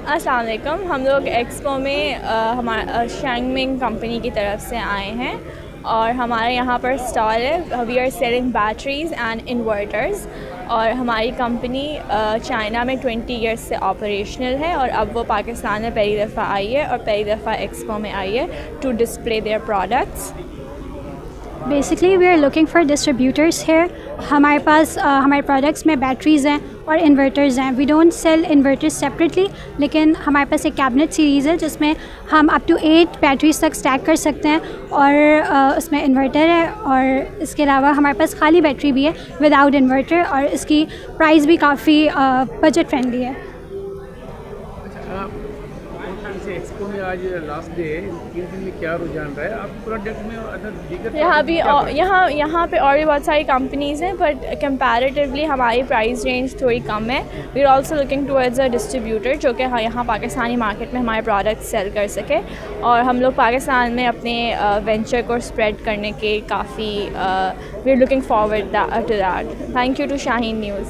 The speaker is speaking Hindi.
अस्सलाम वालेकुम। हम लोग एक्सपो में हमारा शैंगमिंग कंपनी की तरफ से आए हैं और हमारे यहाँ पर स्टॉल है। We are selling batteries and inverters और हमारी कंपनी चाइना में 20 ईयर्स से ऑपरेशनल है और अब वो पाकिस्तान में पहली दफ़ा आई है और पहली दफ़ा एक्सपो में आई है to display their products. Basically we are looking for distributors here. हमारे पास हमारे प्रोडक्ट्स में बैटरीज़ हैं और इन्वर्टर्स हैं। We don't sell inverters separately, लेकिन हमारे पास एक कैबिनेट सीरीज़ है जिसमें हम अप टू 8 बैटरीज तक स्टैक कर सकते हैं और उसमें इन्वर्टर है। और इसके अलावा हमारे पास खाली बैटरी भी है विदाउट इन्वर्टर और इसकी प्राइस भी काफ़ी बजट फ्रेंडली है। एक्सपो में आज लास्ट डे, 3 दिन में क्या रुझान रहा है आप प्रोडक्ट में? अदर दीगर यहाँ पे और भी बहुत सारी कंपनीज़ हैं बट कंपैरेटिवली हमारी प्राइस रेंज थोड़ी कम है। We are also looking towards a distributor जो कि यहाँ पाकिस्तानी मार्केट में हमारे प्रोडक्ट सेल कर सके और हम लोग पाकिस्तान में अपने वेंचर को स्प्रेड करने के काफ़ी we are looking forward to that. Thank you to Shaheen news.